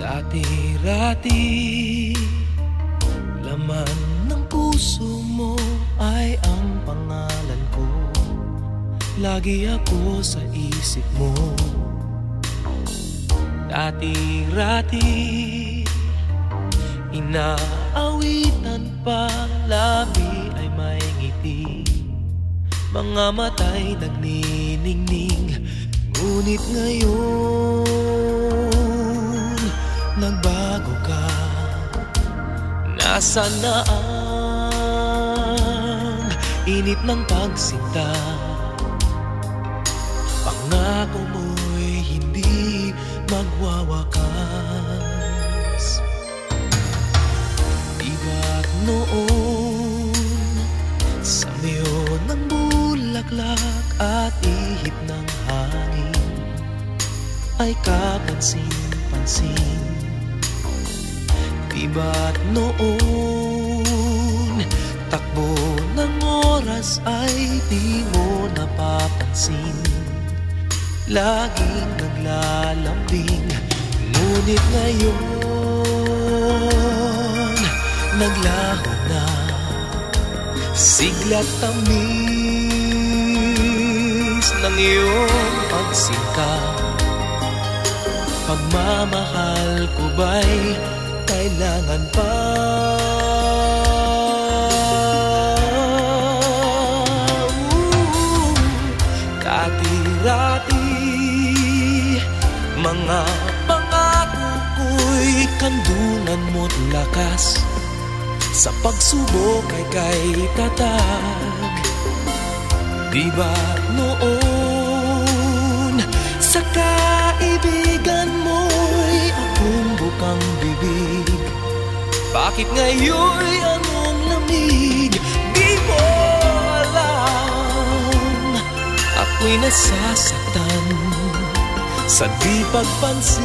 Dati-rati, laman ng puso mo ay ang pangalan ko. Lagi ako sa isip mo. Dati-rati, inaawitan pa, labi ay may ngiti, mga mata'y nagniningning. Ngunit ngayon nagbago ka. Nasaan na ang init ng pagsinta? Pangako mo'y hindi magwawakas. Diba't noon, sa miyo ng bulaklak at ihip ng hangin ay kapansin-pansin. Diba't noon, takbo ng oras ay di mo napapansin. Laging naglalambing, ngunit ngayon naglaho na, sigla't tamis ng iyong pagsinta. Pagmamahal ko ba'y kailangan pa? Dati-rati, mga pangako ko'y kandunan mo't lakas. Sa pagsubok ay kay tatag. Diba noon, sa kaibigan mo'y akong bukang bibig? Bakit ngayon'y anong lamig? Di mo alam, ako'y nasasaktan sa di pagpansin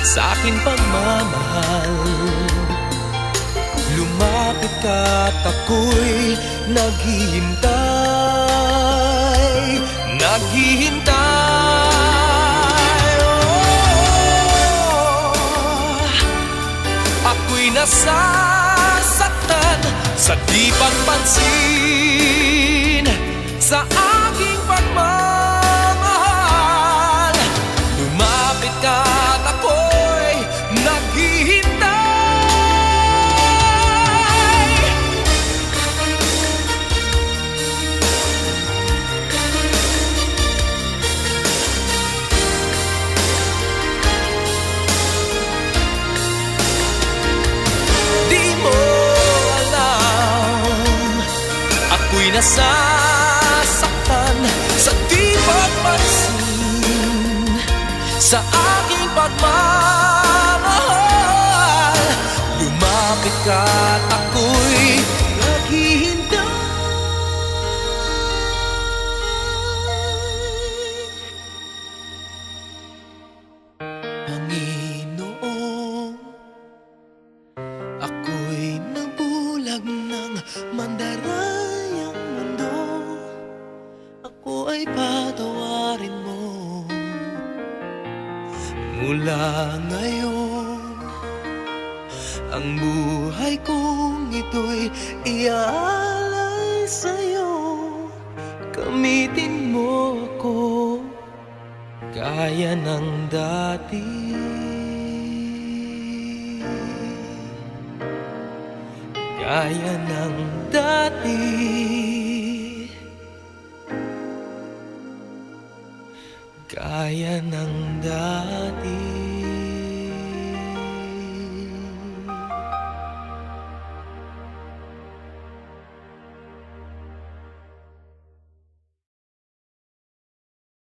sa aking pagmamahal. Lumapit ka't ako'y naghihintay, naghihintay. Ako'y nasasaktan sa di pagpansin sa aking pagmamahal. Lumapit ka't ako'y naghihintay. Ako'y nasasaktan sa di pagpansin sa aking pagmamahal. Lumapit ka't ako'y naghihintay. Panginoon, ako'y nabulag ng mandarayang mundo. Ako ay patawarin mo. Mula ngayon, ang buhay kong ito'y iaalay sa'yo. Gamitin mo ako gaya ng dati. Gaya ng dati. Gaya ng dati.